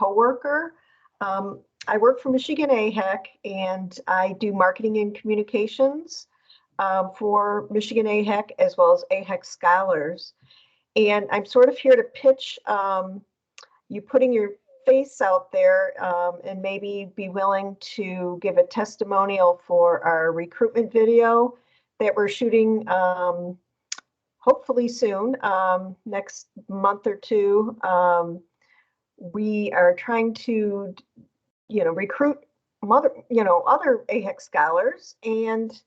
coworker. I work for Michigan AHEC, and I do marketing and communications for Michigan AHEC as well as AHEC Scholars. And I'm sort of here to pitch you putting your face out there and maybe be willing to give a testimonial for our recruitment video that we're shooting hopefully soon, next month or two. We are trying to, recruit other AHEC scholars, and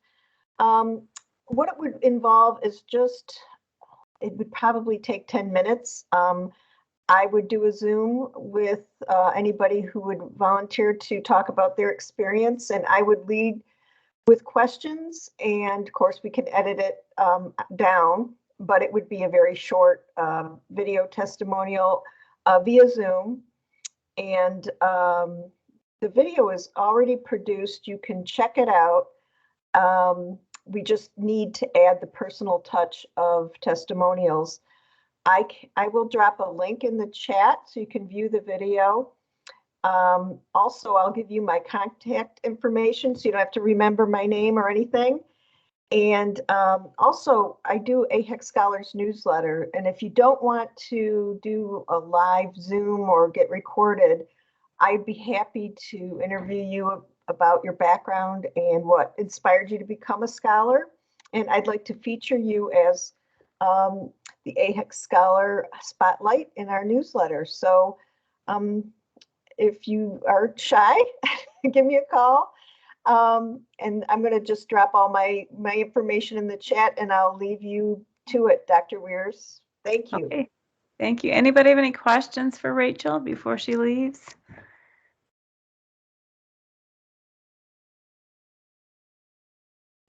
what it would involve is it would probably take 10 minutes. I would do a Zoom with anybody who would volunteer to talk about their experience, and I would lead with questions, and of course we can edit it down, but it would be a very short video testimonial via Zoom. And the video is already produced. You can check it out. We just need to add the personal touch of testimonials. I will drop a link in the chat so you can view the video. Also, I'll give you my contact information so you don't have to remember my name or anything. And also, I do AHEC Scholars newsletter. And if you don't want to do a live Zoom or get recorded, I'd be happy to interview you about your background and what inspired you to become a scholar. And I'd like to feature you as the AHEC Scholar Spotlight in our newsletter. So if you are shy, give me a call. And I'm going to just drop all my information in the chat, and I'll leave you to it, Dr. Weirs. Thank you. Okay. Thank you. Anybody have any questions for Rachel before she leaves?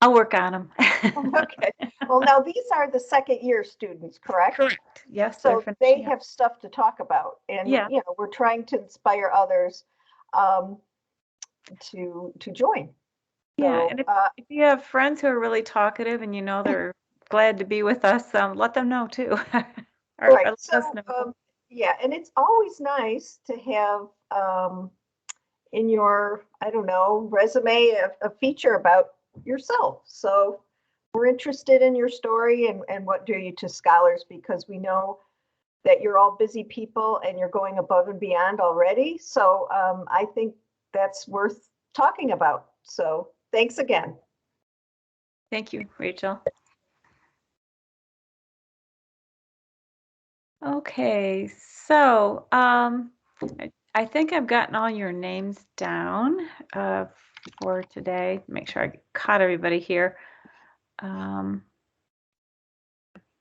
I'll work on them. Okay. Well, now these are the second year students, correct? Correct. Yes. So they have stuff to talk about, and we're trying to inspire others to join. Yeah, So, and if you have friends who are really talkative and they're glad to be with us, let them know too. Right. So, yeah, and it's always nice to have in your, I don't know, resume a feature about yourself. So we're interested in your story and what drew you to Scholars, because we know that you're all busy people and you're going above and beyond already. So I think that's worth talking about. So thanks again. Thank you, Rachel. Okay, so I think I've gotten all your names down for today. Make sure I caught everybody here. Yeah,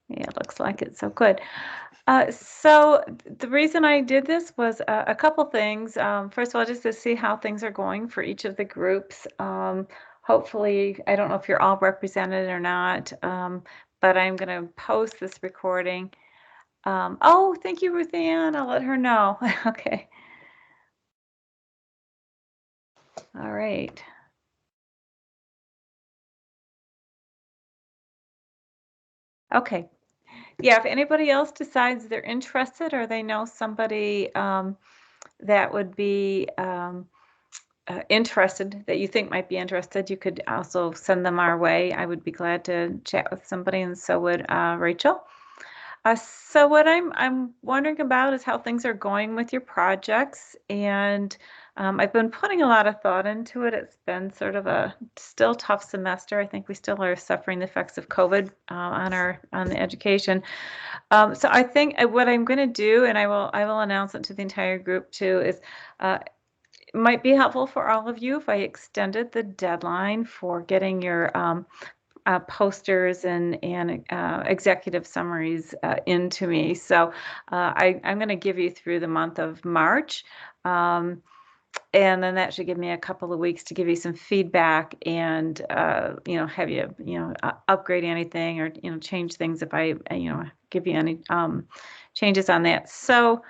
it looks like it. So good. So the reason I did this was a couple things. First of all, just to see how things are going for each of the groups. Hopefully, I don't know if you're all represented or not, but I'm going to post this recording. Oh, thank you, Ruth Ann. I'll let her know. Okay. All right. Okay. Yeah, if anybody else decides they're interested or they know somebody that would be interested, that you think might be interested, you could also send them our way. I would be glad to chat with somebody, and so would Rachel. So what I'm wondering about is how things are going with your projects, and I've been putting a lot of thought into it. It's been sort of a still tough semester. I think we still are suffering the effects of COVID on the education. So I think what I'm going to do, and I will announce it to the entire group too, is it might be helpful for all of you if I extended the deadline for getting your posters and executive summaries into me. So I'm going to give you through the month of March. And then that should give me a couple of weeks to give you some feedback and, have you, upgrade anything or, change things if I, give you any changes on that. So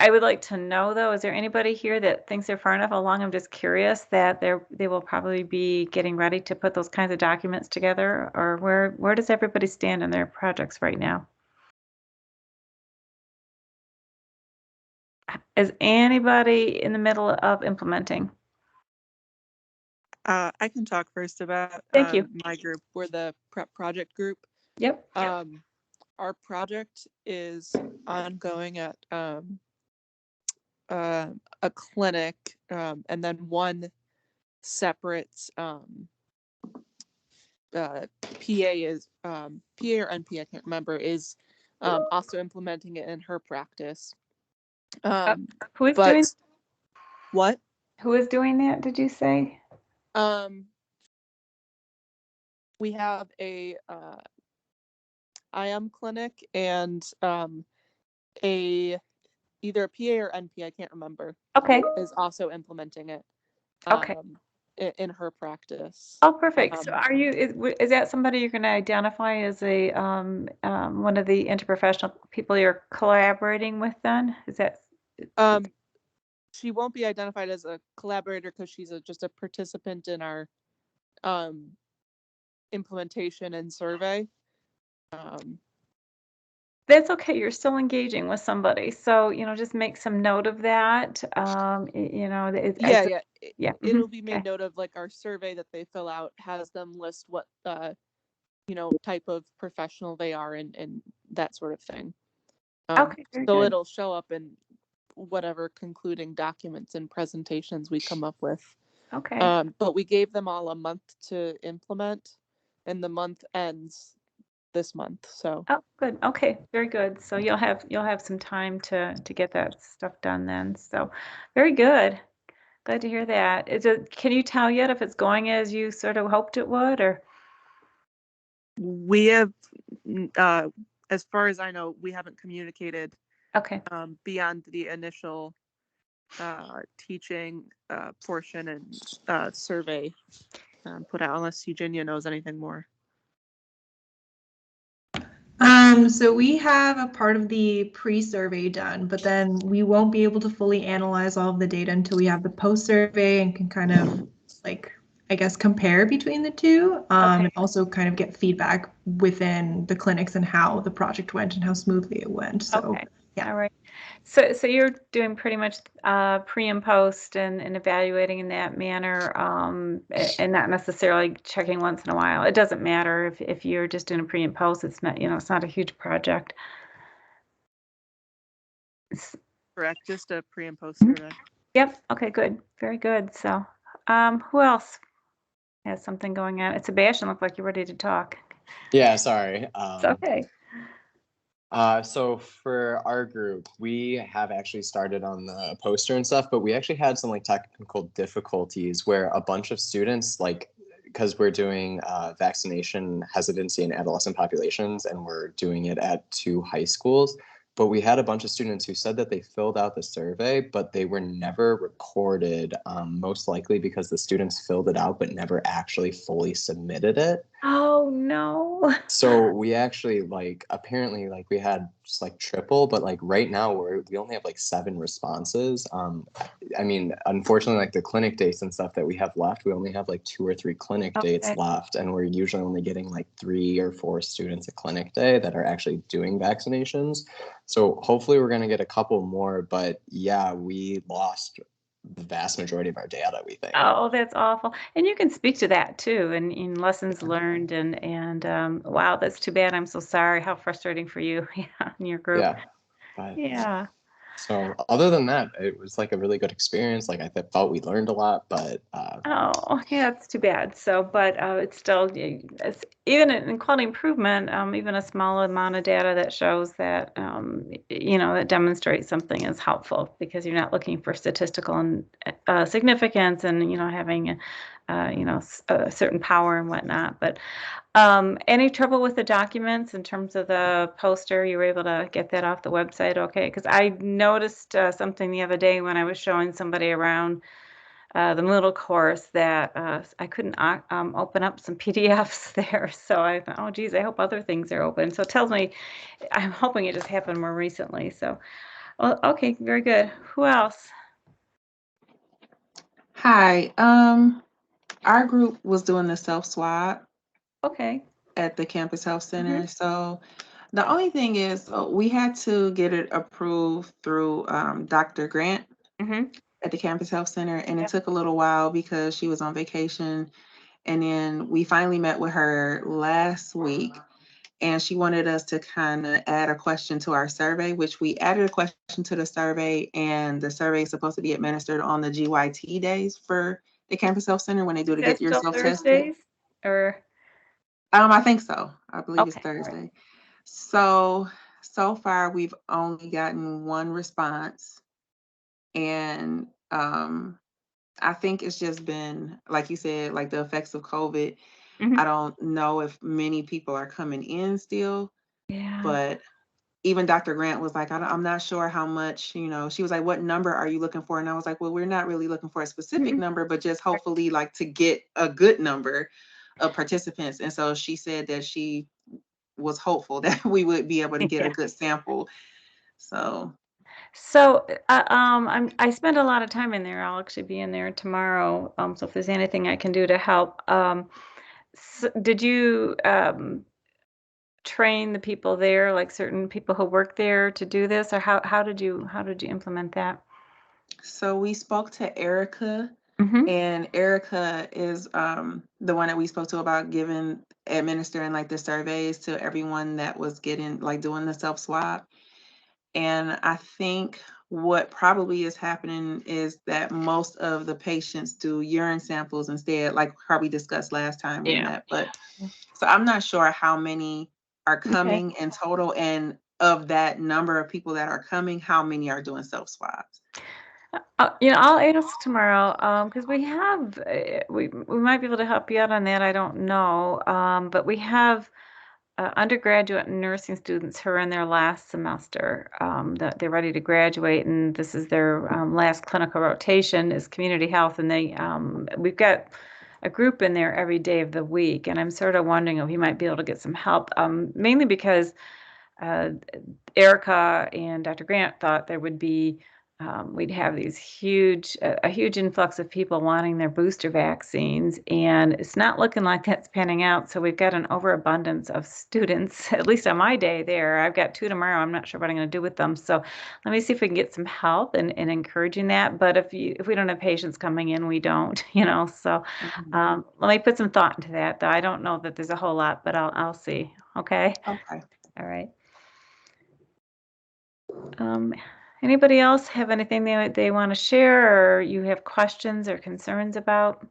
I would like to know, though, is there anybody here that thinks they're far enough along? I'm just curious that they will probably be getting ready to put those kinds of documents together, or where does everybody stand in their projects right now? Is anybody in the middle of implementing? I can talk first about Thank you. my group. We're the prep project group. Yep. Our project is ongoing at a clinic, and then one separate PA is PA or NP, I can't remember, is also implementing it in her practice. Who is but doing? what? Who is doing that? Did you say? We have a IM clinic and a either a PA or NP, I can't remember. Okay. Is also implementing it. Okay. In her practice. Oh, perfect. So are you, is that somebody you're going to identify as a one of the interprofessional people you're collaborating with then? Is that? She won't be identified as a collaborator because she's just a participant in our implementation and survey. That's okay. You're still engaging with somebody. So, just make some note of that. Yeah. It'll be made Okay. note of, like, our survey that they fill out has them list what type of professional they are and that sort of thing. Okay, very so good. it'll show up in whatever concluding documents and presentations we come up with. Okay. But we gave them all a month to implement, and the month ends this month. So. Oh, good. Okay, very good. So you'll have some time to get that stuff done then. So very good. Glad to hear that. Can you tell yet if it's going as you sort of hoped it would, or? We have, as far as I know, we haven't communicated. Okay. Beyond the initial teaching portion and survey put out, unless Eugenia knows anything more. So we have a part of the pre-survey done, but then we won't be able to fully analyze all of the data until we have the post-survey and can kind of, like, I guess, compare between the two, and also kind of get feedback within the clinics and how the project went and how smoothly it went. So, okay. Yeah. All right. So you're doing pretty much pre and post and evaluating in that manner, and not necessarily checking once in a while. It doesn't matter if you're just doing a pre and post. It's not, it's not a huge project. Correct. Just a pre and post survey. Yep. Okay, good. Very good. So, who else has something going on? It's Sebastian. Looked like you're ready to talk. Yeah, sorry. It's okay. So for our group, we have actually started on the poster and stuff, but we actually had some like technical difficulties where a bunch of students, like, because we're doing vaccination hesitancy in adolescent populations and we're doing it at 2 high schools, but we had a bunch of students who said that they filled out the survey, but they were never recorded, most likely because the students filled it out but never actually fully submitted it. Oh no. So we actually, like, apparently, like, we had just like triple, but like right now we only have like 7 responses. I mean, unfortunately, like the clinic dates and stuff that we have left, we only have like 2 or 3 clinic dates left, and we're usually only getting like 3 or 4 students a clinic day that are actually doing vaccinations. So hopefully we're going to get a couple more, but yeah, we lost the vast majority of our data, we think. Oh, that's awful. And you can speak to that too, and in lessons learned, and wow, that's too bad. I'm so sorry. How frustrating for you, yeah, in your group. Yeah. But, yeah. So other than that, it was like a really good experience. Like I felt we learned a lot, but oh yeah, it's too bad. So, but it's still, it's, even in quality improvement, even a small amount of data that shows that that demonstrates something is helpful, because you're not looking for statistical and significance and having a certain power and whatnot. But any trouble with the documents in terms of the poster? You were able to get that off the website, okay? Because I noticed something the other day when I was showing somebody around the middle course that I couldn't open up some PDFs there. So I thought, oh geez, I hope other things are open. So it tells me, I'm hoping it just happened more recently. So, well, okay, very good. Who else? Hi. Our group was doing the self swab Okay. at the campus health center. So The only thing is, we had to get it approved through Dr. Grant Mm-hmm. at the Campus Health Center, and Yep. it took a little while because she was on vacation. And then we finally met with her last week, and she wanted us to kind of add a question to our survey, which we added a question to the survey, and the survey is supposed to be administered on the GYT days for the Campus Health Center when they do the That's Get still Yourself Tested. Thursdays, or I think so. I believe it's okay, all right. Thursday. So far we've only gotten one response, and I think it's just been, like you said, like the effects of COVID. Mhm. I don't know if many people are coming in still, Yeah. but even Dr. Grant was like, I'm not sure how much, she was like, what number are you looking for? And I was like, well, we're not really looking for a specific number, but just hopefully like to get a good number of participants. And so she said that she was hopeful that we would be able to get a good sample. So I spend a lot of time in there. I'll actually be in there tomorrow. So if there's anything I can do to help, did you train the people there, like certain people who work there, to do this, or how did you implement that? So we spoke to Erica, Mm-hmm. and Erica is the one that we spoke to about administering like the surveys to everyone that was doing the self-swab. And I think what probably is happening is that most of the patients do urine samples instead, like probably discussed last time we met. But so I'm not sure how many are coming in total, and of that number of people that are coming, how many are doing self-swabs. I'll ask tomorrow because we have we might be able to help you out on that. I don't know, but we have undergraduate nursing students who are in their last semester. That they're ready to graduate, and this is their last clinical rotation is community health, and we've got a group in there every day of the week, and I'm sort of wondering if we might be able to get some help, mainly because Erica and Dr. Grant thought there would be we'd have these a huge influx of people wanting their booster vaccines, and it's not looking like that's panning out. So we've got an overabundance of students, at least on my day there. I've got 2 tomorrow. I'm not sure what I'm going to do with them. So let me see if we can get some help in encouraging that. But if we don't have patients coming in, we don't, So let me put some thought into that. Though I don't know that there's a whole lot, but I'll see. Okay. Okay. All right. Anybody else have anything they want to share, or you have questions or concerns about?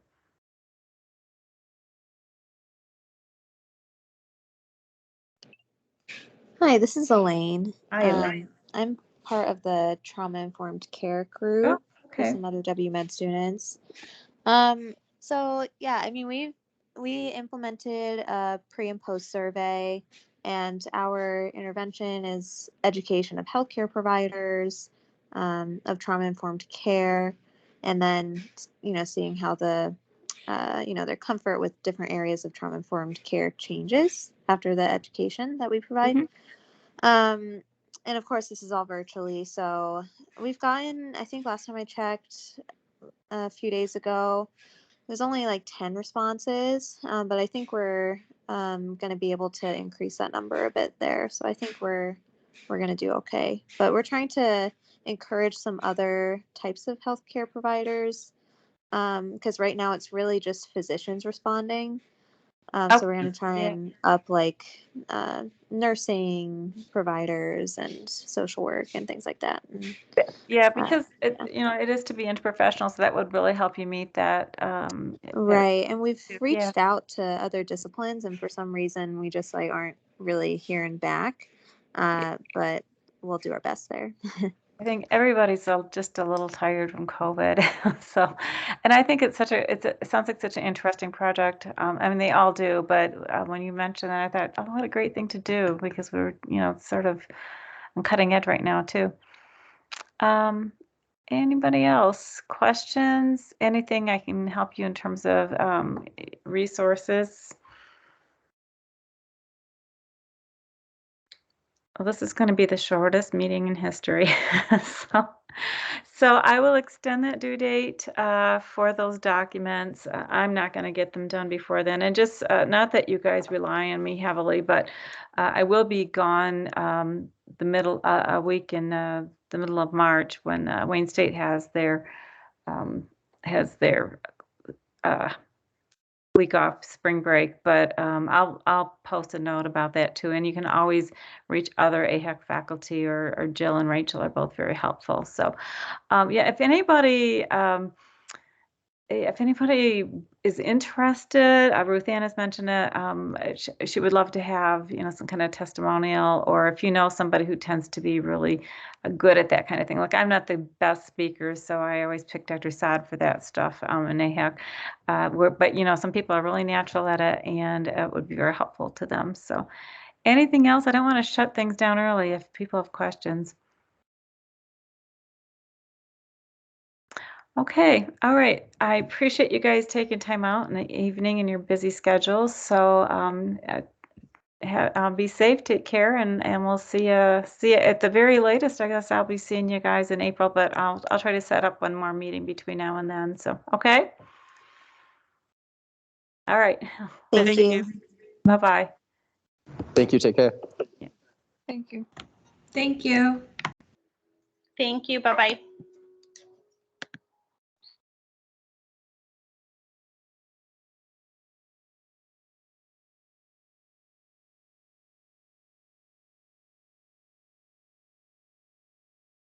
Hi, this is Elaine. Hi, Elaine. I'm part of the trauma-informed care group with Okay. some other WMed students. So yeah, I mean we implemented a pre and post survey, and our intervention is education of healthcare providers, of trauma-informed care, and then seeing how their comfort with different areas of trauma-informed care changes after the education that we provide. And of course, this is all virtually. So we've gotten, I think last time I checked a few days ago, there's only like 10 responses, but I think we're going to be able to increase that number a bit there. So I think we're going to do okay. But we're trying to encourage some other types of healthcare providers, because right now it's really just physicians responding. So we're going to try and up like nursing providers and social work and things like that. And, because it is to be interprofessional, so that would really help you meet that. Right, and we've reached out to other disciplines, and for some reason we just aren't really hearing back. But we'll do our best there. I think everybody's just a little tired from COVID. So, and I think it sounds like such an interesting project. I mean, they all do, but when you mentioned that, I thought, oh, what a great thing to do, because we're, sort of on cutting edge right now too. Anybody else? Questions? Anything I can help you in terms of resources? Well, this is going to be the shortest meeting in history. So I will extend that due date for those documents. I'm not going to get them done before then. And just not that you guys rely on me heavily, but I will be gone a week in the middle of March when Wayne State has their week off spring break, but I'll post a note about that too. And you can always reach other AHEC faculty, or Jill and Rachel are both very helpful. So yeah, if anybody is interested, Ruth Ann has mentioned it. She would love to have, some kind of testimonial, or if you know somebody who tends to be really good at that kind of thing. Like, I'm not the best speaker, so I always pick Dr. Saad for that stuff in AHEC. But some people are really natural at it, and it would be very helpful to them. So, anything else? I don't want to shut things down early if people have questions. Okay, all right. I appreciate you guys taking time out in the evening in your busy schedules. So be safe, take care, and we'll see you at the very latest. I guess I'll be seeing you guys in April, but I'll try to set up one more meeting between now and then. So okay. All right. Thank you. Bye-bye. Thank you. Take care. Thank you. Thank you. Thank you. Bye-bye.